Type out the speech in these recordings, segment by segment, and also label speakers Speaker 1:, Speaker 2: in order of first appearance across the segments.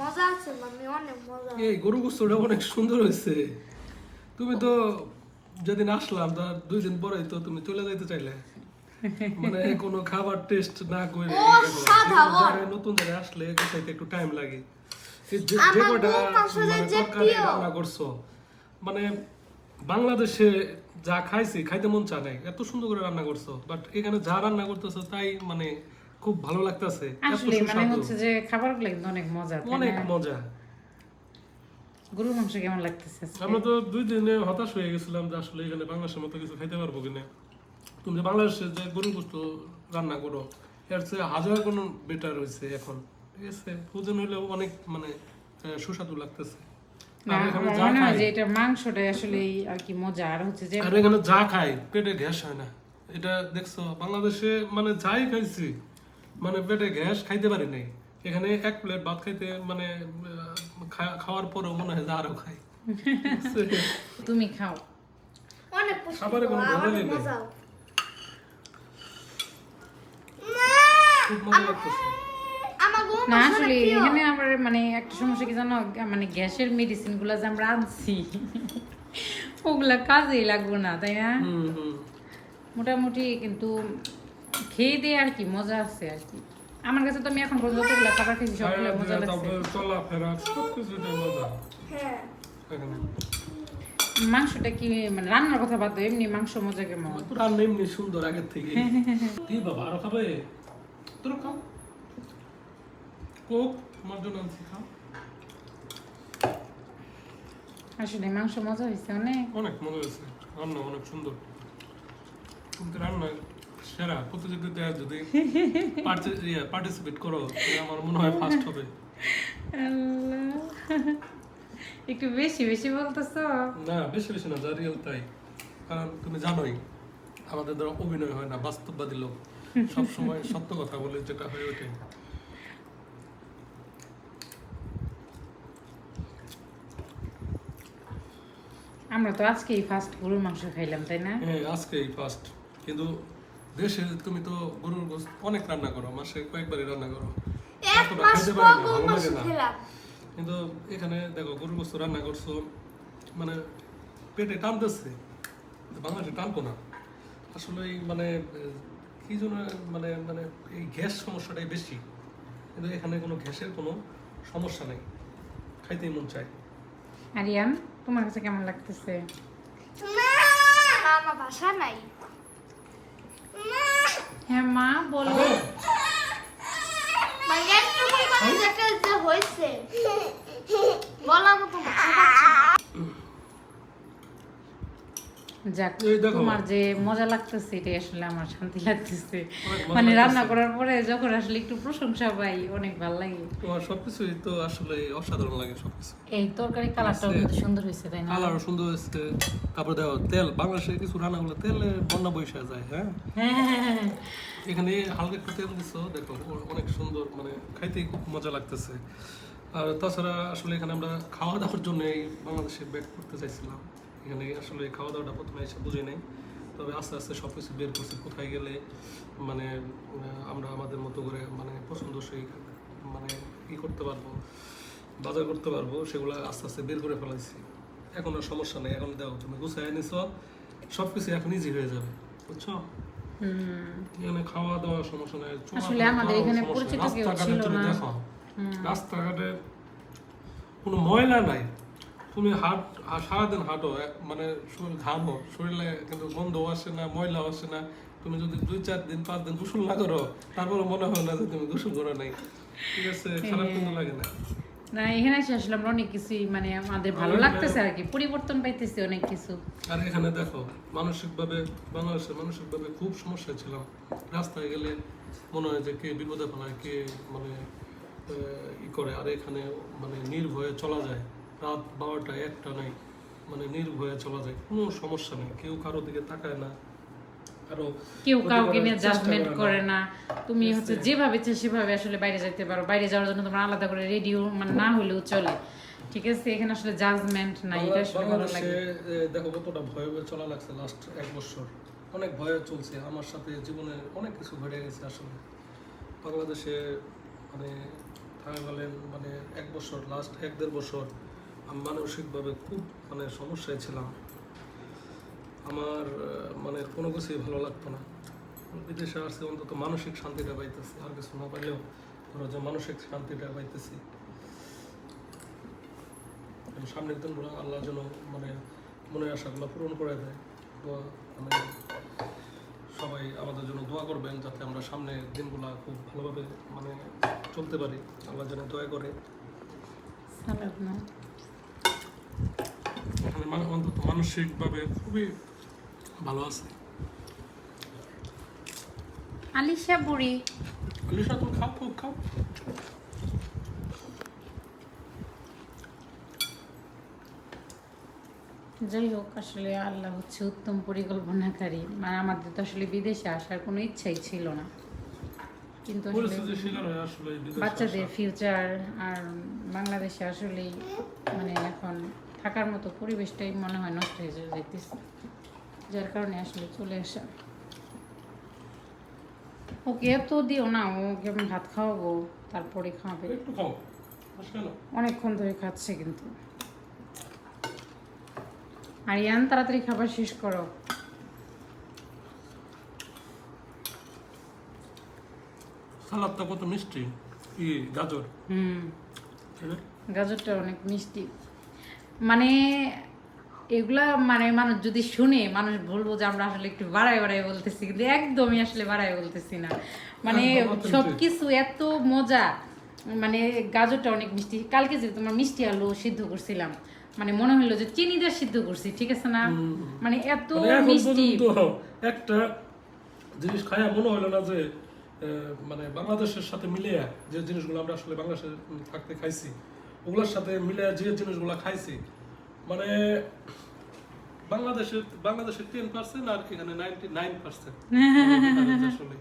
Speaker 1: মজা আছে মাম্মি, অনেক মজা।
Speaker 2: এই গরু গোস্তটা অনেক সুন্দর হয়েছে। তুমি তো যেদিন আসলাম তার 2 দিন পরেই তো তুমি চলে যাইতে চাইলে, মানে কোনো খাবার টেস্ট না করে। জায়গায় নতুন জায়গায় আসলে গোছাইতে একটু টাইম লাগে। যে কটা মানে তরকারি রান্না করছো, মানে বাংলাদেশে যা খাইছি খাইতে মন চায় নাই, এত সুন্দর করে রান্না করছো। বাট এখানে যা রান্না করতেছো তাই মানে খুব ভালো লাগতেছে।
Speaker 3: আসলে মানে হচ্ছে যে খাবারগুলো কিন্তু অনেক মজা,
Speaker 2: অনেক মজা।
Speaker 3: গরুর মাংস কেমন লাগতেছে?
Speaker 2: আমরা তো 2 দিনে হতাশ হয়ে গেছিলাম যে আসলে এখানে বাংলাদেশের মতো কিছু খাইতে পারবো কিনা। তুমি বাংলাদেশে যে গরুর গোশত রান্না করো এর চেয়ে হাজার কোনো বেটার হয়েছে এখন, ঠিক আছে? ভোজন হইলেও অনেক মানে সুস্বাদু লাগতেছে। আর এখানে যা খাই,
Speaker 3: যে এটা মাংসটাই আসলে আর কি মজা। আর হচ্ছে যে
Speaker 2: আর এখানে যা খাই পেটে গ্যাস হয় না। এটা দেখছো বাংলাদেশে মানে যাই খাইছি মানে পেটে গ্যাস খাইতে পারি নাই। এখানে 1 প্লেট ভাত খাইতে মানে খাওয়ার পরেও মনে হয় যে আরো খাই।
Speaker 3: তুমি খাও,
Speaker 1: অনেক পুষ্টি,
Speaker 2: খাবারে কোনো ভেজালই
Speaker 1: অনেক
Speaker 2: নেই।
Speaker 1: মজা।
Speaker 2: খুব মজা লাগতেছে।
Speaker 1: আমার গরুর
Speaker 3: না
Speaker 1: মাংস
Speaker 3: আসলে
Speaker 1: অনেক প্রিয়।
Speaker 3: এখানে আমার মানে একটা সমস্যা কি জানো, মানে গ্যাসের মেডিসিন গুলা যে আমরা আনছি ওগুলা কাজেই লাগবে না, তাই না? মোটামুটি কিন্তু খেয়ে দিয়ে আর কি মজা আছে আর কি। আমার কাছে তো আমি এখন পর্যন্ত যতগুলো খাবার খেয়েছি সবগুলো মজা লাগছে।
Speaker 2: চলাফেরা সবকিছুটাই মজা
Speaker 1: হ্যাঁ,
Speaker 2: এখানে।
Speaker 3: মাংসটা কি মানে রান্নার কথা বাদ দাও, এমনি মাংস মজা কেমন?
Speaker 2: তো রান্না এমনি সুন্দর আগের থেকে। কি বাবা আরো খাবে? তোর খাও, কোক তোমার জন্য আনছি, খাও।
Speaker 3: আসলে মাংস মজা হয়েছে অনেক।
Speaker 2: অনেক মজা হয়েছে, রান্না অনেক সুন্দর। কিন্তু রান্না সেরা প্রতিযোগিতায় যদি পার্টিসিপেট করো তাহলে আমার মনে হয় ফার্স্ট হবে।
Speaker 3: আল্লাহ, একটু বেশি বেশি বলতেছো।
Speaker 2: না বেশি বেশি না, যা রিয়েল তাই। কারণ তুমি জানোই আমাদের দ্বারা অভিনয় হয় না, বাস্তববাদী লোক সবসময় সত্য কথা বলে, যেটা হয়ে ওঠে।
Speaker 3: আমরা তো আজকেই ফার্স্ট গরুর মাংস খাইলাম, তাই না?
Speaker 2: হ্যাঁ আজকেই ফার্স্ট। কিন্তু দেশে তুমি তো গরুর গোশত অনেক রান্না করো, মাসে কয়েকবারই রান্না করো,
Speaker 1: এক
Speaker 2: অতটা
Speaker 1: মাস
Speaker 2: খেতে
Speaker 1: পর
Speaker 2: পারি না,
Speaker 1: গরুর
Speaker 2: ভালো
Speaker 1: মাংস
Speaker 2: লাগে না।
Speaker 1: খেলাম।
Speaker 2: কিন্তু এখানে দেখো গরুর গোশত রান্না করছো মানে পেটে টানতেছে, বাংলাদেশে টানবো না আসলে। মানে কি জন্য মানে মানে এই গ্যাস সমস্যাটাই বেশি, কিন্তু এখানে কোনো গ্যাসের কোনো সমস্যা নেই, খাইতেই মন চায়।
Speaker 3: আরিয়ান, তোমার কাছে কেমন লাগতেছে?
Speaker 1: না, আমার ভাষা নাই।
Speaker 3: হ্যাঁ মা বলো।
Speaker 1: মানে একটু পরিমাণে যেটা যে হয়েছে বলার মতো ভাষা পাচ্ছি না।
Speaker 3: যাক,
Speaker 2: এই দেখো।
Speaker 3: তোমার যে মজা লাগতেছে এটাই আসলে আমার শান্তি লাগতেছে।
Speaker 2: অনেক মজা
Speaker 3: মানে রান্না
Speaker 2: লাগতেছে।
Speaker 3: করার পরে যখন আসলে একটু প্রশংসা পাই অনেক ভালো লাগে।
Speaker 2: তোমার সবকিছুই তো আসলে অসাধারণ লাগে সবকিছু।
Speaker 3: এই তরকারি কালারটাও কিন্তু সুন্দর হয়েছে, তাই না?
Speaker 2: কালারও সুন্দর হয়েছে। তারপরে দেখো তেল, বাংলাদেশে কিছু রান্নাগুলো তেলে বন্যা বৈশা যায়। হ্যাঁ
Speaker 3: হ্যাঁ,
Speaker 2: এখানে হালকা একটু তেল দিছো, দেখো অনেক সুন্দর, মানে খাইতে খুব মজা লাগতেছে। আর তাছাড়া আসলে এখানে আমরা খাওয়া দাওয়ার জন্য এই বাংলাদেশে ব্যাক করতে চাইছিলাম। এখানে আসলে খাওয়া দাওয়াটা প্রথমে এসে বুঝে নেই, তবে আস্তে আস্তে সব কিছু বের করছি কোথায় গেলে মানে আমরা আমাদের মতো করে মানে পছন্দসই মানে ই করতে পারবো, বাজার করতে পারবো, সেগুলো আস্তে আস্তে বের করে ফেলাইছি। এখন আর সমস্যা নেই, এখন দেখো তুমি গুছাই নিছো, সব কিছু এখন ইজি হয়ে যাবে, বুঝছো? এখানে খাওয়া দাওয়ার সমস্যা নাই,
Speaker 3: আসলে আমাদের এখানে পরিচিত কেউ ছিল
Speaker 2: তুমি
Speaker 3: না।
Speaker 2: দেখো রাস্তাঘাটে কোনো ময়লা নাই, তুমি সারাদিন হাঁটো, মানে ঘামো শরীরে, কিন্তু গন্ধও আসে না, ময়লাও আসে না। তুমি যদি 2-4 দিন 5 দিন গোসল না করো তারপরে মনে হয় না যে তুমি গোসল করো নাই, ঠিক আছে? খারাপ কিন্তু লাগে না।
Speaker 3: না, এখানে এসে আসলে আমরা অনেক কিছুই মানে আমাদের ভালো লাগতেছে আর কি, পরিবর্তন পাইতেছি অনেক কিছু।
Speaker 2: আর এখানে দেখো মানসিকভাবে, বাংলাদেশের মানসিকভাবে খুব সমস্যা ছিল। রাস্তায় গেলে মনে হয় যে কে বিপদে ফেলায়, কে মানে ই করে। আর এখানে মানে নির্ভয়ে চলা যায়, রাত 12টা 1টা নাই, মানে নির্ভয়ে চলা যায়, কোনো সমস্যা নেই, কেউ কারো দিকে তাকায় না, কারো
Speaker 3: কেউ
Speaker 2: ক্ষতি
Speaker 3: কাউকে
Speaker 2: করার
Speaker 3: নিয়ে
Speaker 2: চেষ্টা
Speaker 3: জাজমেন্ট করে না। তুমি হচ্ছে
Speaker 2: বুঝছে?
Speaker 3: যেভাবে ইচ্ছে সেভাবে আসলে বাইরে যেতে পারো, বাইরে যাওয়ার জন্য তোমার আলাদা করে রেডিও মানে না হলেও চলে, ঠিক আছে? এখানে আসলে জাজমেন্ট নাই, এটা আসলে ভালো
Speaker 2: বাংলাদেশে
Speaker 3: লাগে।
Speaker 2: দেখো কতটা ভয়ে ভয়ে চলা লাগছে লাস্ট 1 বছর, অনেক ভয়ে চলছে। আমার সাথে জীবনে অনেক কিছু ঘটে গেছে আসলে বাংলাদেশে, মানে থাকাকালীন মানে 1 বছর, লাস্ট 1-1.5 বছর আমি মানসিকভাবে খুব মানে সমস্যায় ছিলাম। আমার মানে কোনো কিছুই ভালো লাগতো না। বিদেশে আসছে অন্তত মানসিক শান্তিটা পাইতেছি, আর কিছু না পাইলেও ধরো যে মানসিক শান্তিটা পাইতেছি। সামনের দিনগুলো আল্লাহ যেন মানে মনের আশাগুলো পূরণ করে দেয়। দোয়া মানে সবাই আমাদের জন্য দোয়া করবেন যাতে আমরা সামনের দিনগুলো খুব ভালোভাবে মানে চলতে পারি। আল্লাহ যেন দয়া করে।
Speaker 3: সালাদ না
Speaker 2: এখানে অন্তত মানসিকভাবে খুবই ভালো আছে।
Speaker 3: আলিশা বুড়ি
Speaker 2: আলিশা তুমি খাও, খুব খাও।
Speaker 3: যাই হোক, আসলে আল্লাহ হচ্ছে উত্তম পরিকল্পনাকারী। মানে আমাদের তো আসলে বিদেশে আসার কোনো ইচ্ছাই ছিল না, কিন্তু আসলে
Speaker 2: পরিস্থিতির শিকার হয়ে আসলে বিদেশে
Speaker 3: বাচ্চাদের
Speaker 2: আসা।
Speaker 3: ফিউচার আর বাংলাদেশে আসলেই মানে এখন থাকার মতো পরিবেশটাই মনে হয় নষ্ট হয়ে যাইতেছে, যার কারণে আসলে চলে আসা। ওকে এত দিও না, ওকে আমি ভাত খাওয়াবো তারপরে খাবে।
Speaker 2: একটু খাও, আসলে না।
Speaker 3: অনেকক্ষণ ধরে খাচ্ছে কিন্তু। আরিয়ান তাড়াতাড়ি খাবার শেষ করো।
Speaker 2: সালাদটা কত মিষ্টি, গাজর। তাই না?
Speaker 3: গাজরটা অনেক মিষ্টি। মানে এগুলা মানে মানুষ যদি শুনে, মানুষ বলবো যে আমরা আসলে একটু বাড়ায় বাড়ায় বলতেছি, কিন্তু একদমই আসলে বাড়ায় বলতেছি না। মানে
Speaker 2: একদম authentic।
Speaker 3: সবকিছু এত মজা। মানে গাজরটা অনেক মিষ্টি। কালকে যে তোমার মিষ্টি আলু সিদ্ধ করছিলাম, মানে মনে হলো যে চিনি দিয়ে সিদ্ধ করছি, ঠিক আছে না? মানে এত
Speaker 2: মানে এখন
Speaker 3: মিষ্টি।
Speaker 2: পর্যন্ত একটা জিনিস খায়া মনে হলো না যে মানে বাংলাদেশের সাথে মিলিয়ে যে জিনিসগুলো আমরা আসলে বাংলাদেশে থাকতে খাইছি, ওগুলোর সাথে মিলিয়ে যে জিনিসগুলো খাইছি, মানে বাংলাদেশের 10% আর এখানে 99% আসলে।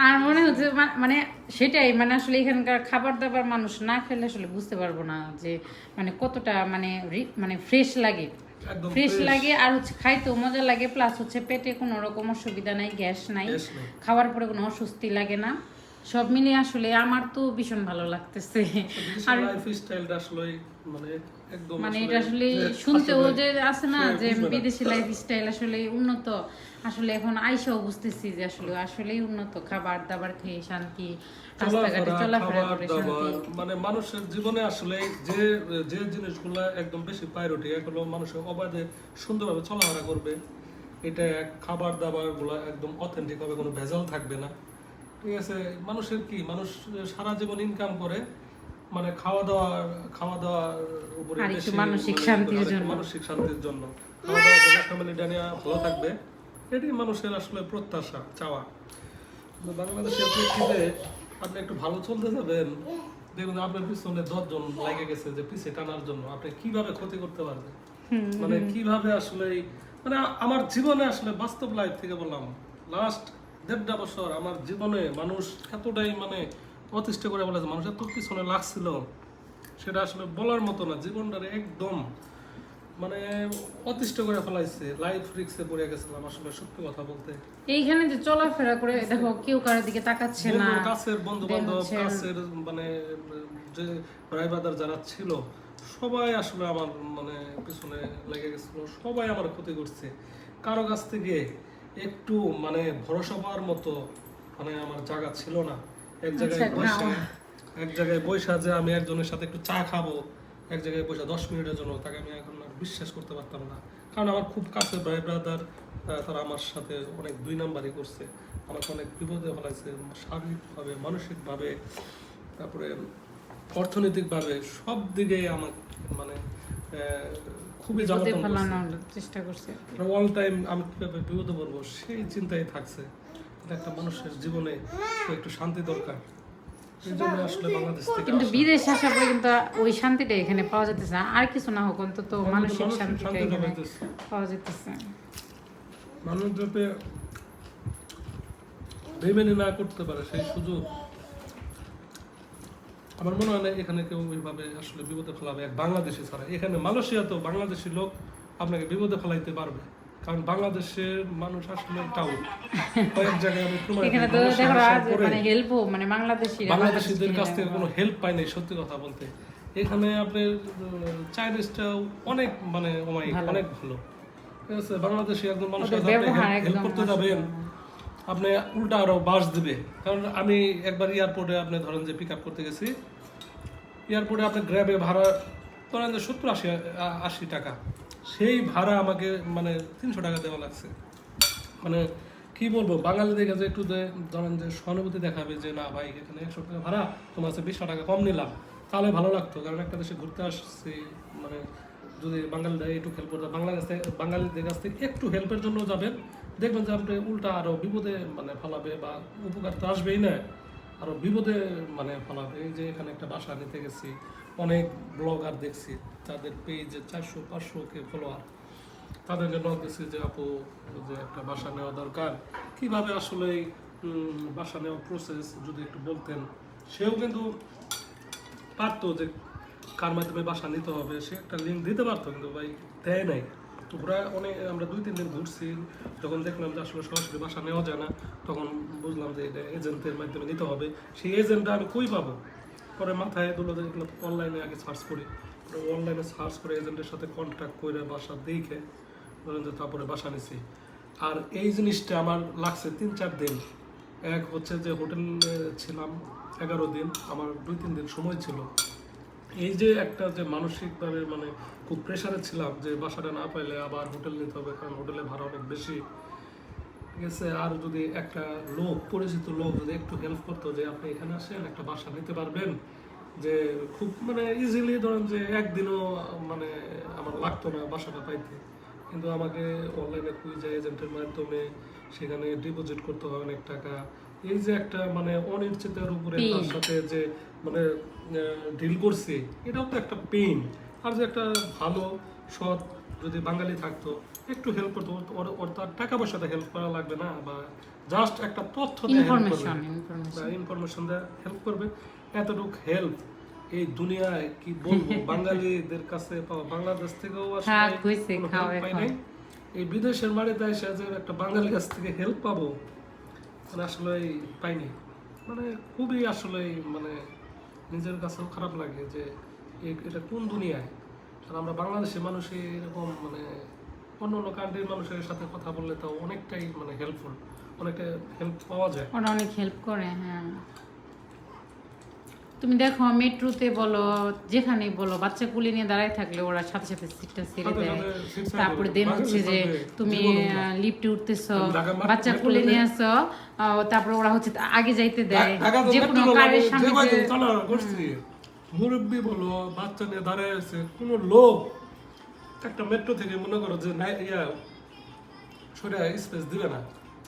Speaker 3: আর মনে হচ্ছে মানে সেটাই, মানে আসলে এখানকার খাবার দাবার মানুষ না খেলে আসলে বুঝতে পারবো না যে মানে কতটা মানে মানে ফ্রেশ লাগে।
Speaker 2: একদম
Speaker 3: ফ্রেশ
Speaker 2: fresh।
Speaker 3: লাগে আর হচ্ছে খাইতেও মজা লাগে, প্লাস হচ্ছে পেটে কোনো রকম অসুবিধা নাই, গ্যাস নাই,
Speaker 2: Gas নাই।
Speaker 3: খাওয়ার পরে কোনো অস্বস্তি লাগে না। সব মিলিয়ে আসলে আমার তো ভীষণ ভালো লাগতেছে। আর
Speaker 2: লাইফস্টাইলটা আসলে মানে একদম
Speaker 3: মানে এটা আসলে শুনতেও যে আছে না যে বিদেশি লাইফস্টাইল আসলে উন্নত, আসলে এখন আইসাও বুঝতেছি যে আসলে আসলেই উন্নত। খাবার দাবার খেয়ে শান্তি, রাস্তাঘাটে চলাফেরা করে শান্তি।
Speaker 2: মানে মানুষের জীবনে আসলে যে যে জিনিসগুলো একদম বেশি প্রায়োরিটি, এগুলো মানুষের অবাধে সুন্দরভাবে চলাফেরা করবে। এটা খাবার দাবার গুলো একদম অথেন্টিক হবে, কোনো ভেজাল থাকবে না, ঠিক আছে? মানুষের কি, মানুষ সারা জীবন ইনকাম করে মানে খাওয়া দাওয়ার উপরে
Speaker 3: আর একটু
Speaker 2: বেশি
Speaker 3: মানসিক
Speaker 2: মানে
Speaker 3: শান্তির
Speaker 2: আর একটু
Speaker 3: জন্য।
Speaker 2: মানসিক শান্তির জন্য খাওয়া দাওয়া করে ফ্যামিলিটা নিয়ে ভালো থাকবে, এটাই মানুষের আসলে প্রত্যাশা, চাওয়া। কিন্তু বাংলাদেশের প্রেক্ষিতে আপনি একটু ভালো চলতে যাবেন, দেখুন আপনার পিছনে 10 জন লেগে গেছে যে পিছে টানার জন্য, আপনি কিভাবে ক্ষতি করতে পারবেন? মানে কিভাবে আসলে মানে আমার জীবনে আসলে বাস্তব লাইফ থেকে বললাম, লাস্ট 1.5 বছর আমার জীবনে মানুষ এতটাই মানে অতিষ্ঠ করে বলেছে, মানুষ এত পিছনে লাগছিল, সেটা আসলে বলার মতো না। জীবনটারে একদম মানে অতিষ্ঠ করে ফেলাইছে, লাইফ রিস্কে পড়ে গেছিলাম আসলে, সত্যি কথা বলতে।
Speaker 3: এইখানে যে চলাফেরা করে দেখো, কেউ কারোর দিকে তাকাচ্ছে না।
Speaker 2: কাছের বন্ধু বান্ধব, কাছের মানে যে ভাই ব্রাদার যারা ছিল, সবাই আসলে আমার মানে পিছনে লেগে গেছিল, সবাই আমার ক্ষতি করছে। কারো কাছ থেকে একটু মানে ভরসা পাওয়ার মতো মানে আমার জায়গা ছিল না। এক জায়গায় বৈশা যে আমি একজনের সাথে একটু চা খাবো, এক জায়গায় বৈশা 10 মিনিটের জন্য, তাকে আমি এখন আর বিশ্বাস করতে পারতাম না। কারণ আমার খুব কাছের ভাই ব্রাদার, তারা আমার সাথে অনেক 2 নাম্বারই করছে, আমাকে অনেক বিপদে ফেলাইছে, শারীরিকভাবে, মানসিকভাবে, তারপরে অর্থনৈতিকভাবে, সব দিকে আমার মানে খুবই জ্বালাতন করছে।
Speaker 3: চেষ্টা করছে।
Speaker 2: অল টাইম আমি কিভাবে বিপদে পড়বো সেই চিন্তাই থাকছে। এটা একটা মানুষের জীবনে একটু শান্তি দরকার, এই জন্য আসলে বাংলাদেশ থেকে
Speaker 3: কিন্তু
Speaker 2: আসা।
Speaker 3: বিদেশ আসার পরে কিন্তু ওই শান্তিটা এখানে পাওয়া যেতেছে না। আর কিছু না হোক, অন্তত মানসিক শান্তিটা এখানে
Speaker 2: পাইতেছে।
Speaker 3: পাওয়া যেতেছে।
Speaker 2: মানুষ যাতে বেমেনি না করতে পারে সেই সুযোগ আমার মনে হয় না এখানে কেউ ওইভাবে আসলে বিপদে ফেলাবে, এক বাংলাদেশি ছাড়া। এখানে মালয়েশিয়া তো বাংলাদেশি লোক আপনাকে বিপদে ফেলাইতে পারবে, কারণ বাংলাদেশের মানুষ আসলে টাউট কয়েক জায়গায় আমি প্রমাণ
Speaker 3: এখানে তো
Speaker 2: বাংলাদেশে
Speaker 3: দেখো
Speaker 2: আসার
Speaker 3: আজ
Speaker 2: পরে
Speaker 3: মানে হেল্পও মানে
Speaker 2: বাংলাদেশিদের কাছ থেকে কোনো হেল্প পাই নাই সত্যি কথা বলতে। এখানে আপনার চাইনিজটাও অনেক মানে অনেক ভালো, ঠিক আছে। বাংলাদেশি একজন মানুষ
Speaker 3: ওদের
Speaker 2: আপনি
Speaker 3: ব্যবহার
Speaker 2: হেল্প
Speaker 3: একদম
Speaker 2: করতে যাবেন, আপনি উল্টা আরো বাস দিবে। কারণ আমি একবার এয়ারপোর্টে আপনি ধরেন যে পিক আপ করতে গেছি, এয়ারপোর্টে আপনি গ্র্যাবে ভাড়া ধরেন যে 70-80 টাকা, সেই ভাড়া আমাকে মানে 300 টাকা দেওয়া লাগছে। মানে কি বলবো, বাঙালিদের কাছে একটু ধরেন যে সহানুভূতি দেখাবে যে না ভাই এখানে 100 টাকা ভাড়া, তোমার কাছে 20 টাকা কম নিলাম, তাহলে ভালো লাগতো। কারণ একটা দেশে ঘুরতে আসছি, মানে যদি বাঙালিরা একটু হেল্প করতে, বাঙালিদের কাছ থেকে একটু হেল্পের জন্য যাবেন, দেখবেন যে আপনি উল্টা আরো বিপদে মানে ফেলাবে, বা উপকার তো আসবেই না, আরো বিপদে মানে ফেলাবে। এই যে এখানে একটা বাসা নিতে গেছি, অনেক ব্লগার দেখছি তাদের পেজে 400-500 ফলোয়ার, তাদেরকে নক দিচ্ছি যে আপু যে একটা বাসা নেওয়া দরকার, কিভাবে আসলে বাসা নেওয়ার প্রসেস যদি একটু বলতেন। সেও কিন্তু পারতো যে কার মাধ্যমে বাসা নিতে হবে, সে একটা লিঙ্ক দিতে পারতো, কিন্তু ভাই দেয় নাই। ওরা আমরা 2-3 দিন ঘুরছি, যখন দেখলাম যে আসলে সরাসরি বাসা নেওয়া যায় না, তখন বুঝলাম যে এটা এজেন্টের মাধ্যমে নিতে হবে। সেই এজেন্টটা আমি কই পাবো, পরে মাথায় তুলে দেখলাম অনলাইনে আগে সার্চ করি, অনলাইনে সার্চ করে এজেন্টের সাথে কন্ট্যাক্ট করে বাসা দেখে ধরেন যে তারপরে বাসা নিছি। আর এই জিনিসটা আমার লাগছে 3-4 দিন। এক হচ্ছে যে হোটেলে ছিলাম 11 দিন, আমার 2-3 দিন সময় ছিল। এই যে একটা যে মানসিকভাবে মানে খুব প্রেশারে ছিলাম যে বাসাটা না পাইলে আবার হোটেল নিতে হবে, কারণ হোটেলে ভাড়া অনেক বেশি, ঠিক আছে। আর যদি একটা লোক, পরিচিত লোক যদি একটু হেল্প করতো যে আপনি এখানে আসেন একটা বাসা নিতে পারবেন, যে খুব মানে ইজিলি ধরেন যে একদিনও মানে আমার লাগতো না বাসাটা পাইতে। কিন্তু আমাকে অনলাইনে খুঁজে এজেন্টের মাধ্যমে সেখানে ডিপোজিট করতে হয় অনেক টাকা। এই যে একটা মানে অনিশ্চিতের উপরে তার সাথে যে মানে ডিল করছি, এটাও তো একটা পেইন। আর যে একটা ভালো সৎ যদি বাঙালি থাকতো, একটু হেল্প করতো, ওর তার টাকা পয়সাতে হেল্প করা লাগবে না, বা জাস্ট একটা তথ্য দিয়ে ইনফরমেশন দিয়ে হেল্প করবে, এতটুকু হেল্প এই দুনিয়ায় কি বলবো বাঙালিদের কাছে পাওয়া, বাংলাদেশ থেকেও আসলে পাই নাই, এই বিদেশের বাড়িতে এসে যে একটা বাঙালির কাছ থেকে হেল্প পাবো মানে আসলে পাইনি। মানে খুবই আসলে মানে নিজের কাছেও খারাপ লাগে যে এটা কোন দুনিয়ায়। আর আমরা বাংলাদেশের মানুষ এরকম মানে অন্য কান্ট্রির মানুষের সাথে কথা বললে তো অনেকটাই মানে হেল্পফুল, অনেকটা হেল্প পাওয়া যায়,
Speaker 3: অনেক হেল্প করে। হ্যাঁ, তুমি দেখো মেট্রোতে বলো যেখানেই বলো, বাচ্চা কুলে নিয়ে দাঁড়ায় থাকলে ওরা সাথে সাথে সিটটা ছেড়ে দেয়। তারপরে দেন হচ্ছে যে তুমি লিফটে উঠতেছো, বাচ্চা কুলে নিয়ে আসো, তারপরে ওরা হচ্ছে আগে যাইতে দেয়, যে কোনো কারের সামনে
Speaker 2: মুরব্বী বলো বাচ্চা নিয়ে দাঁড়ায় আছে, কোনো লোক একটা মেট্রো থেকে মনে করো যে সরে স্পেস দিবে না।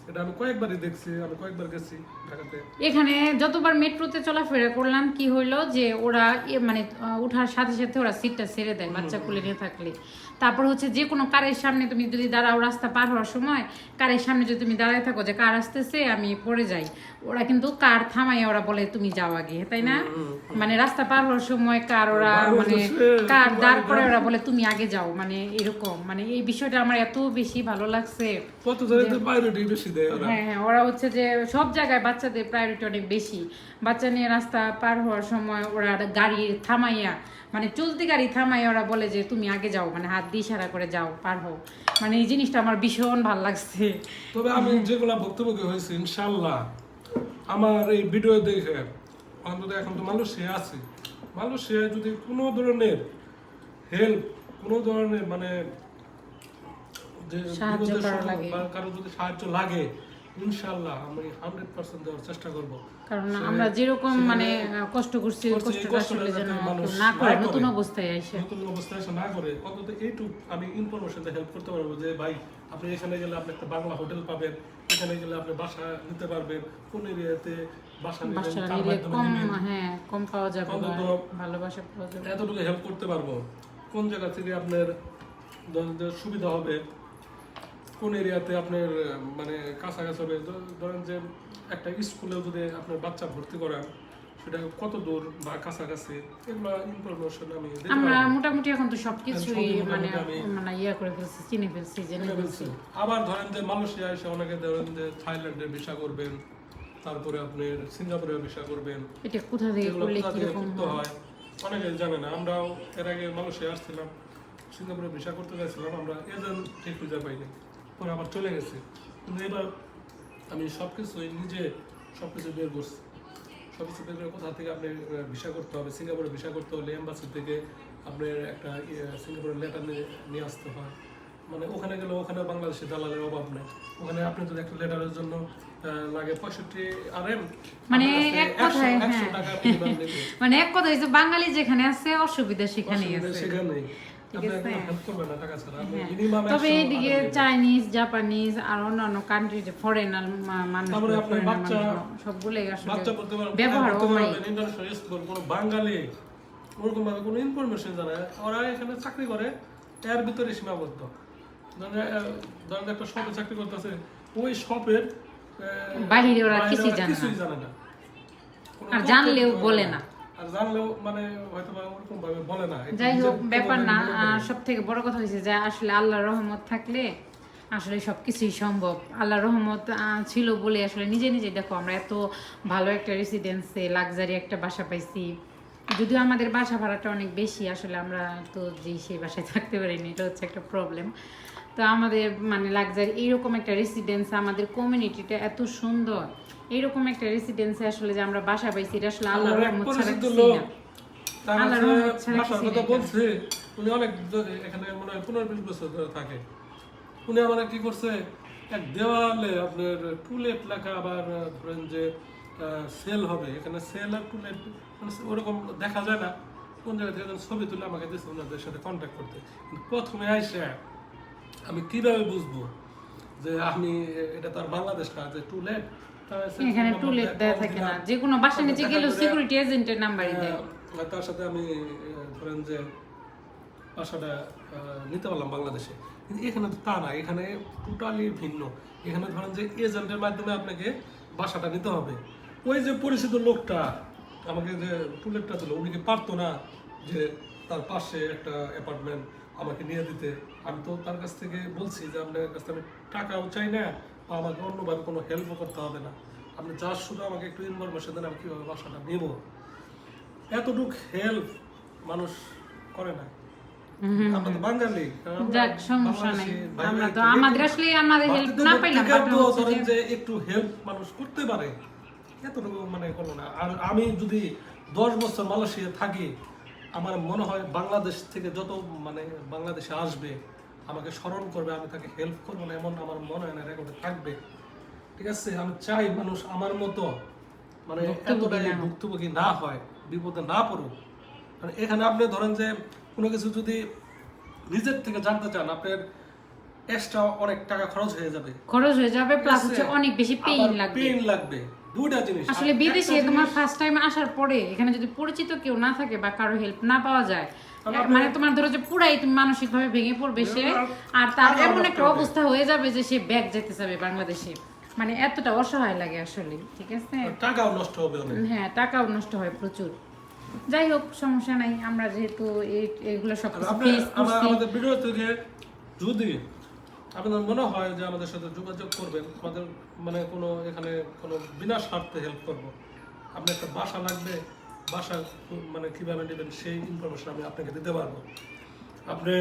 Speaker 2: এটা আমি কয়েকবারই দেখছি, আমি কয়েকবার গেছি ঢাকাতে।
Speaker 3: এখানে যতবার মেট্রোতে চলাফেরা করলাম কি হইলো যে ওরা মানে ওঠার সাথে সাথে ওরা সিটটা ছেড়ে দেয় বাচ্চা কোলে নিয়ে থাকলে। তারপর হচ্ছে যে কোনো কারের সামনে তুমি যদি দাঁড়াও, রাস্তা পার হওয়ার সময় কারের সামনে যদি তুমি দাঁড়ায় থাকো যে কার আসতেছে আমি পড়ে যাই, ওরা কিন্তু কার থামাই ওরা বলে তুমি যাও আগে, তাই না? মানে রাস্তা পার হওয়ার সময় কার ওরা মানে কার দাঁড় করে ওরা বলে তুমি আগে যাও, মানে এরকম। মানে এই বিষয়টা আমার এত বেশি ভালো লাগছে। হ্যাঁ হ্যাঁ, ওরা হচ্ছে যে সব জায়গায় বাচ্চাদের প্রায়োরিটি অনেক বেশি। বাচ্চা নিয়ে রাস্তা পার হওয়ার সময় ওরা গাড়ি থামাইয়া, মানে চলতি গাড়ি থামাইয়া ওরা বলে যে তুমি আগে যাও, মানে হাত দিয়ে ইশারা করে যাও, পার হও। মানে এই জিনিসটা আমার ভীষণ ভালো লাগছে।
Speaker 2: তবে আমি যেগুলা ভুক্তভোগী হয়েছি ইনশাল্লাহ আমার এই ভিডিও দেখে অন্তত এখন তো মালয়েশিয়া আছে, মালয়েশিয়ায় যদি কোনো ধরনের হেল্প, কোনো ধরনের মানে যে কারো যদি সাহায্য লাগে ইনশাআল্লাহ আমি 100% দেওয়ার চেষ্টা করব।
Speaker 3: কারণ আমরা যেরকম মানে কষ্ট করছি, কষ্টটা আসলে যেন না করে নতুন অবস্থায় এসে
Speaker 2: না করে, অন্তত এইটুকু আমি ইনফরমেশনটা হেল্প করতে পারবো যে ভাই আপনি এখানে গেলে আপনি একটা বাংলা হোটেল পাবেন, এখানে গেলে আপনি বাসা নিতে পারবেন, কোন এরিয়াতে বাসা নিলে
Speaker 3: কম পাওয়া যাবে, ভালোবাসা পাওয়া যাবে,
Speaker 2: এতটুকু হেল্প করতে পারবো। কোন জায়গা থেকে আপনার সুবিধা হবে, কোন এরিয়াতে আপনার মানে কাছাকাছি হবে। ধরেন যে একটা স্কুলেও যদি আপনার বাচ্চা ভর্তি করান, সেটা কত দূর বা কাছাকাছি এগুলো ইনফরমেশন আমি দিতে
Speaker 3: আমরা
Speaker 2: পারবো।
Speaker 3: মোটামুটি এখন তো সবকিছুই
Speaker 2: সবই
Speaker 3: মানে
Speaker 2: মোটামুটি আমি
Speaker 3: মানে ইয়া করে ফেলছি, চিনে ফেলছি, জেনে
Speaker 2: বুঝে
Speaker 3: ফেলছি।
Speaker 2: ফেলছি। আবার ধরেন যে মালয়েশিয়া এসে অনেকে ধরেন যে থাইল্যান্ডের ভিসা করবেন, তারপরে আপনি সিঙ্গাপুরের ভিসা করবেন,
Speaker 3: এটা কোথা থেকে
Speaker 2: এগুলো
Speaker 3: করলে
Speaker 2: কোথা থেকে
Speaker 3: কিরকম
Speaker 2: করতে
Speaker 3: হয়?
Speaker 2: হয় অনেকে জানে না। আমরাও এর আগে মালয়েশিয়া আসছিলাম, সিঙ্গাপুরে ভিসা করতে চাইছিলাম, আমরা এজেন্ট ঠিক খুঁজে পাইনি, পরে আবার চলে গেছি। কিন্তু এবার আমি সবকিছুই নিজে সবকিছু বের করছি। সবকিছু বের করে কোথা থেকে আপনি ভিসা করতে হবে, সিঙ্গাপুরে ভিসা করতে হলে এম্বাসি থেকে আপনার একটা সিঙ্গাপুরের লেটার নিয়ে আসতে হয়। মানে ওখানে গেলে ওখানে বাংলাদেশের দালালের অভাব নেই। ওখানে আপনি যদি একটা লেটারের জন্য লাগে 65 RM,
Speaker 3: মানে
Speaker 2: আপনার
Speaker 3: এক
Speaker 2: কাছে
Speaker 3: কথায়
Speaker 2: 100
Speaker 3: হ্যাঁ
Speaker 2: টাকা minimum নেবে।
Speaker 3: মানে এক কথা হচ্ছে বাঙালি যেখানে আছে অসুবিধা সেখানেই
Speaker 2: অসুবিধা
Speaker 3: আছে।
Speaker 2: সেখানেই।
Speaker 3: ঠিক
Speaker 2: আপনি
Speaker 3: আছে।
Speaker 2: একদম হেল্প করবেন না টাকা ছাড়া। আপনি
Speaker 3: হ্যাঁ।
Speaker 2: minimum
Speaker 3: তবে
Speaker 2: 100
Speaker 3: এইদিকে
Speaker 2: টাকা নেবে।
Speaker 3: চাইনিজ, জাপানিজ আর অন্যান্য কান্ট্রি যে ফরেনার মানুষ,
Speaker 2: তারপরে আপনার বাচ্চা
Speaker 3: সবগুলোই আসলে
Speaker 2: বাচ্চা পড়তে পারবেন,
Speaker 3: ব্যবহার
Speaker 2: পড়তে
Speaker 3: অমায়িক।
Speaker 2: পারবেন, ইন্টারন্যাশনাল স্কুল, কোনো বাঙালি ওরকম ভাবে কোনো ইনফরমেশন জানে না। ওরা এখানে চাকরি করে এর ভিতরে সীমাবদ্ধ। ধরেন একটা শপে চাকরি করতেছে, ওই শপের
Speaker 3: বাহিরে ওরা কিছুই জানে না।
Speaker 2: কোনো
Speaker 3: আর
Speaker 2: তথ্য
Speaker 3: জানলেও
Speaker 2: দিতে
Speaker 3: বলে
Speaker 2: পারে
Speaker 3: না।
Speaker 2: আর জানলেও মানে হয়তো বা ওরকম ভাবে বলে না। একটু
Speaker 3: যাই হোক,
Speaker 2: নিজের
Speaker 3: ব্যাপার না।
Speaker 2: মনে করে।
Speaker 3: সব থেকে বড় কথা হয়েছে যে আসলে আল্লাহর রহমত থাকলে আসলে সবকিছুই সম্ভব। আল্লাহর রহমত ছিল বলে আসলে নিজে নিজে দেখো আমরা এত ভালো একটা রেসিডেন্সে লাক্সারি একটা বাসা পাইছি। যদিও আমাদের বাসা ভাড়াটা অনেক বেশি, আসলে আমরা তো সেই বাসায় থাকতে পারিনি, এটা হচ্ছে একটা প্রবলেম। তো আমাদের মানে লাক্সারি এইরকম একটা রেসিডেন্স, আমাদের কমিউনিটিটা এত সুন্দর, এইরকম একটা রেসিডেন্সে আসলে যে আমরা বাসা পাইছি, এটা আসলে আল্লাহর
Speaker 2: আমার এক
Speaker 3: রহমত ছাড়া
Speaker 2: পরিচিত
Speaker 3: কিছুই
Speaker 2: লোক,
Speaker 3: না।
Speaker 2: তার
Speaker 3: আল্লাহর
Speaker 2: হচ্ছে
Speaker 3: রহমত ছাড়া
Speaker 2: বাসার
Speaker 3: কিছুই
Speaker 2: কথা
Speaker 3: না।
Speaker 2: বলছে, উনি অনেক এখানে মনে হয় 15-20 বছর ধরে থাকে। উনি আমার কি করছে, এক দেওয়ালে আপনার টুলেট লেখা, আবার ধরেন যে সেল হবে, এখানে সেল আর টুলেট মানে ওরকম দেখা যায় না, কোন জায়গা থেকে যেন ছবি তুলে আমাকে দিচ্ছে ওনাদের সাথে কন্ট্যাক্ট করতে। কিন্তু প্রথমে আইসে আমি কিভাবে বুঝবো যে আমি এটা তো আর বাংলাদেশ না, যে টুলেট
Speaker 3: এখানে টুলেট দেয়া থাকে না, যে কোনো বাসা নিচে গেলেও সিকিউরিটি এজেন্টের নাম্বারই দেয়।
Speaker 2: তার সাথে আমি ধরেন যে বাসাটা নিতে পারলাম বাংলাদেশে। কিন্তু এখানে তো তা না, এখানে টোটালি ভিন্ন। এখানে ধরেন যে এজেন্টের মাধ্যমে আপনাকে বাসাটা নিতে হবে। ওই যে পরিচিত লোকটা আমাকে যে টুলেটটা দিল, উনি কি পারতো না যে তার পাশে একটা অ্যাপার্টমেন্ট আমাকে নিয়ে দিতে? আমি তো তার কাছ থেকে বলছি যে আপনার কাছ থেকে আমি টাকাও চাই না, বা আমাকে অন্যভাবে কোনো হেল্পও করতে হবে না, আপনি যা শুধু আমাকে একটু ইনফরমেশন দেন আমি কীভাবে বাসাটা নেব। এতটুক হেল্প মানুষ করে না। আমরা তো বাঙালি,
Speaker 3: যাক, সমস্যা নাই। আমরা তো আমাদের আসলে আমাদের হেল্প না পাইলাম,
Speaker 2: ধরেন যে একটু হেল্প মানুষ করতে পারে, এতটুকু মানে করলো না। আর আমি যদি 10 বছর মালয়েশিয়া থাকি, আমার মনে হয় বাংলাদেশ থেকে যত মানে বাংলাদেশে আসবে আমাকে স্মরণ করবে, আমি তাকে হেল্প করবো না এমন আমার মনে হয় না রেকর্ডে থাকবে। ঠিক আছে, আমি চাই মানুষ আমার মতো মানে এতটাই ভুক্তভোগী না হয়, বিপদে না পড়ুক। মানে এখানে আপনি ধরেন যে কোনো কিছু যদি নিজের থেকে জানতে চান, আপনার এক্সট্রা অনেক টাকা খরচ হয়ে যাবে,
Speaker 3: প্লাস হচ্ছে অনেক বেশি পেইন
Speaker 2: লাগবে। দুইটা জিনিস।
Speaker 3: আসলে বিদেশে তোমার ফার্স্ট টাইম আসার পরে এখানে যদি পরিচিত কেউ না থাকে বা কারো হেল্প না পাওয়া যায়, মানে তোমার ধরো যে পুরাই তুমি মানসিক ভাবে ভেঙে পড়বে সে, আর তার এমন একটা অবস্থা হয়ে যাবে যে সে ব্যাক যেতে চাবে বাংলাদেশে। মানে এতটা অসহায় লাগে আসলে। ঠিক আছে,
Speaker 2: টাকাও নষ্ট হবে অনেক।
Speaker 3: হ্যাঁ, টাকাও নষ্ট হয় প্রচুর। যাই হোক, সমস্যা নাই। আমরা যেহেতু এগুলো সব
Speaker 2: আমাদের ভিডিও থেকে যদি আপনাদের মনে হয় যে আমাদের সাথে যোগাযোগ করবেন, আমাদের মানে কোনো এখানে কোনো বিনা স্বার্থে হেল্প করবো, আপনার একটা বাসা লাগবে, বাসা মানে কীভাবে নেবেন সেই ইনফরমেশন আমি আপনাকে দিতে পারবো। আপনি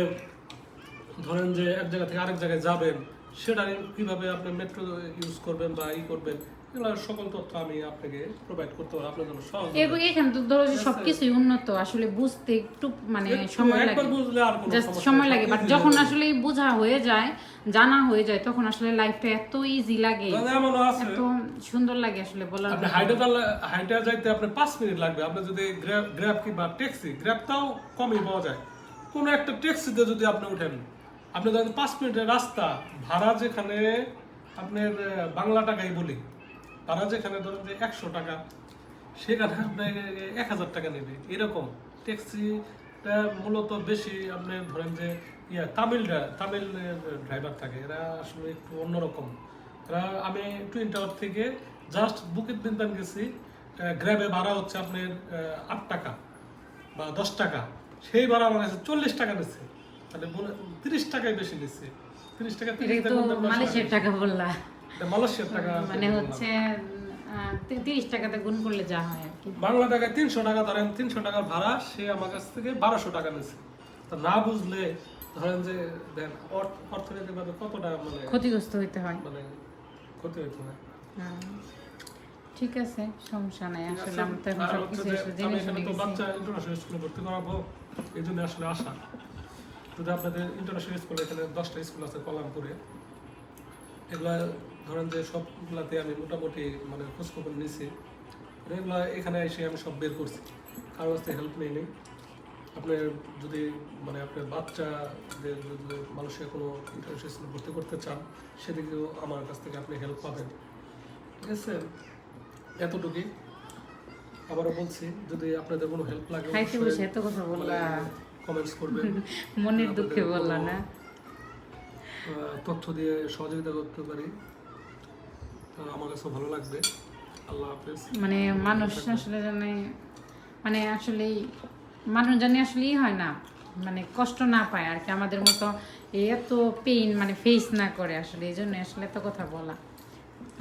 Speaker 2: ধরেন যে এক জায়গা থেকে আরেক জায়গায় যাবেন, সেটা কীভাবে আপনি মেট্রো ইউজ করবেন বা করবেন, এগুলো সকল তথ্য আমি আপনাকে প্রোভাইড করতে পারবো আপনার জন্য সহজ।
Speaker 3: এবং এখানে তো ধরো যে সবকিছুই উন্নত, আসলে বুঝতে একটু মানে সময় লাগে, জাস্ট সময় লাগে। বাট যখন আসলে বোঝা হয়ে যায়, জানা হয়ে যায়, তখন আসলে লাইফটা এত ইজি লাগে, এত সুন্দর লাগে আসলে বলার।
Speaker 2: আপনি হাইটে যাইতে আপনার 5 মিনিট লাগবে। আপনি যদি গ্র্যাব কিংবা ট্যাক্সি, গ্র্যাবটাও কমই পাওয়া যায়, কোনো একটা ট্যাক্সিতে যদি আপনি উঠেন, আপনি ধরেন 5 মিনিটের রাস্তা ভাড়া, যেখানে আপনার বাংলা টাকাই বলি, ভাড়া যেখানে ধরেন যে 100 টাকা, সেখানে আপনার 1000 টাকা নেবে। এরকম ট্যাক্সিটা মূলত বেশি আপনি ধরেন যে তামিল ড্রাইভার থাকে, এরা আসলে একটু অন্যরকম। এরা আমি টুইন টাওয়ার থেকে জাস্ট বুকিত বিনতান গেছি, গ্র্যাবে ভাড়া হচ্ছে আপনার 8 টাকা বা 10 টাকা, সেই ভাড়া আমার কাছে 40 টাকা নিচ্ছে, মানে 30 টাকায় বেশি নিচ্ছে। 30 টাকা
Speaker 3: এটা তো মালয়েশিয়ার টাকা বললা,
Speaker 2: মালয়েশিয়ার টাকা
Speaker 3: মানে হচ্ছে 30 টাকাতে গুণ করলে যা হয় আর কি।
Speaker 2: বাংলা টাকায় 300 টাকা, ধরেন 300 টাকার ভাড়া সে আমার কাছ থেকে 1200 টাকা নিচ্ছে। তা না বুঝলে ধরেন যে দেন অর্থনৈতিকভাবে কতটা মানে
Speaker 3: ক্ষতিগ্রস্ত হইতে হয়।
Speaker 2: মানে ক্ষতি হইতে হয়।
Speaker 3: হ্যাঁ, ঠিক আছে, সমস্যা নাই। আসলে
Speaker 2: আচ্ছা,
Speaker 3: আমি তো এখন
Speaker 2: আর
Speaker 3: সব
Speaker 2: হচ্ছে
Speaker 3: কিছু
Speaker 2: যে
Speaker 3: এসে
Speaker 2: আমি
Speaker 3: জেনে
Speaker 2: এখানে
Speaker 3: শুনে
Speaker 2: তো
Speaker 3: গেছি।
Speaker 2: বাচ্চা ইন্টারন্যাশনাল স্কুলে ভর্তি করাবো, এই জন্য আসলে আসা। যদি আপনাদের ইন্টারন্যাশনাল স্কুলে এখানে 10টা স্কুল আছে কলামপুরে, এগুলা ধরেন যে সবগুলাতে আমি মোটামুটি মানে খোঁজখবর নিয়েছি, এগুলা এখানে এসে আমি সব বের করছি, কারোর কাছ থেকে হেল্প নেই নেই। আপনার যদি মানে আপনার বাচ্চাদের যদি মানুষের কোনো ইন্টারন্যাশনাল স্কুলে ভর্তি করতে চান, সেদিকেও আমার কাছ থেকে আপনি হেল্প পাবেন, ঠিক আছে? এতটুকুই। আবারও বলছি, যদি আপনাদের কোনো হেল্প লাগে
Speaker 3: খাইতে বসে এত কথা বললা,
Speaker 2: কমেন্টস করবেন,
Speaker 3: মনের দুঃখে বললা না।
Speaker 2: তথ্য দিয়ে সহযোগিতা করতে পারি, আমার কাছে ভালো লাগবে। আল্লাহ হাফেজ।
Speaker 3: মানে মানুষ আসলে জানে, মানে আসলেই মানুষ জানে আসলেই হয় না, মানে কষ্ট না পায় আর কি, আমাদের মতো এত পেইন মানে ফেস না করে আসলে, এই জন্য আসলে এত কথা বলা।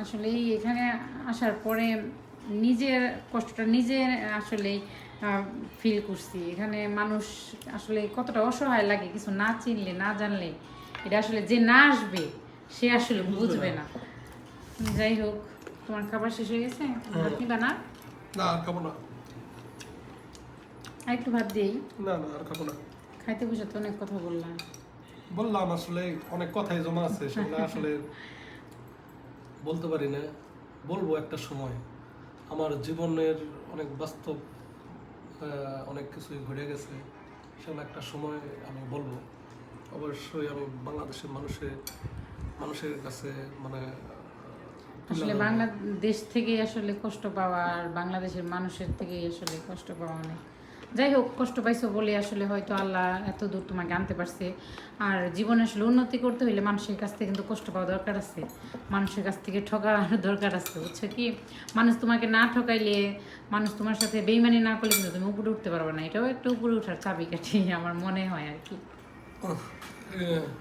Speaker 3: আসলে এখানে আসার পরে নিজের কষ্টটা নিজে আসলেই ফিল করছি। এখানে মানুষ আসলে কতটা অসহায় লাগে, কিছু না চিনলে না জানলে, এটা আসলে যে না আসবে সে আসলে বুঝবে না। যাই হোক, তোমার খাবার শেষ হয়ে গেছে? ভাত নিবা না?
Speaker 2: না আর খাবো না,
Speaker 3: আর একটু ভাত দিই।
Speaker 2: না না আর খাবো না।
Speaker 3: খাইতে বসে তো অনেক কথা বললাম।
Speaker 2: বললাম আসলে অনেক কথাই জমা আছে, সেগুলো আসলে বলতে পারি না, বলবো একটা সময়। আমার জীবনের অনেক বাস্তব অনেক কিছুই ঘটে গেছে, সেগুলো একটা সময় আমি বলবো। অবশ্যই আমি বাংলাদেশের মানুষের কাছে মানে
Speaker 3: আসলে বাংলাদেশ থেকে আসলে কষ্ট পাওয়া আর বাংলাদেশের মানুষের থেকে আসলে কষ্ট পাওয়া অনেক। যাই হোক, কষ্ট পাইছো বলে আসলে হয়তো আল্লাহ এত দূর তোমাকে আনতে পারছে। আর জীবনে আসলে উন্নতি করতে হইলে মানুষের কাছ থেকে কিন্তু কষ্ট পাওয়া দরকার আছে, মানুষের কাছ থেকে ঠকার দরকার আছে, বুঝছো কি? মানুষ তোমাকে না ঠকাইলে, মানুষ তোমার সাথে বেইমানি না করলে কিন্তু তুমি উপরে উঠতে পারবে না। এটাও একটা উপরে উঠার চাবিকাঠি আমার মনে হয় আর কি।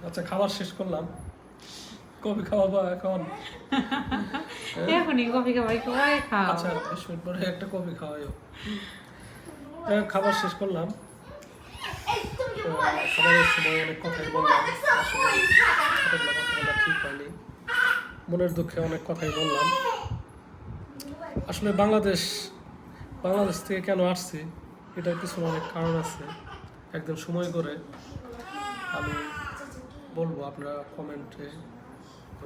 Speaker 2: আচ্ছা, খাবার শেষ করলাম, কফি খাওয়াবো এখন?
Speaker 3: এখনই কফি খাবার কয় খাও।
Speaker 2: আচ্ছা, 20 মিনিট পরে একটা কফি খাওয়াইও। খাবার শেষ করলাম, খাবারের সময় অনেক কথাই বললাম, আসলে কতগুলো কথা বলা ঠিক হয়নি, মনের দুঃখে অনেক কথাই বললাম। আসলে বাংলাদেশ থেকে কেন আসছি, এটার পিছনে অনেক কারণ আছে, একদিন সময় করে আমি বলবো। আপনারা কমেন্টে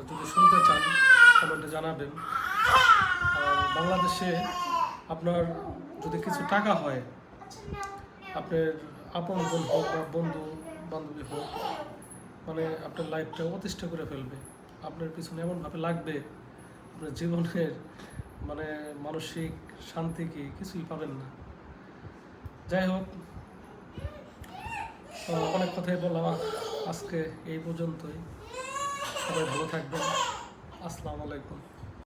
Speaker 2: যদি শুনতে চান কমেন্টে জানাবেন। আর বাংলাদেশে আপনার যদি কিছু টাকা হয়, আপনার আপন জন হোক বা বন্ধু বান্ধবী হোক, মানে আপনার লাইফটা অতিষ্ঠ করে ফেলবে, আপনার পিছনে এমনভাবে লাগবে আপনার জীবনের মানে মানসিক শান্তি কি কিছুই পাবেন না। যাই হোক, অনেক কথাই বললাম, আজকে এই পর্যন্তই। সবাই ভালো থাকবেন। আসসালামু আলাইকুম।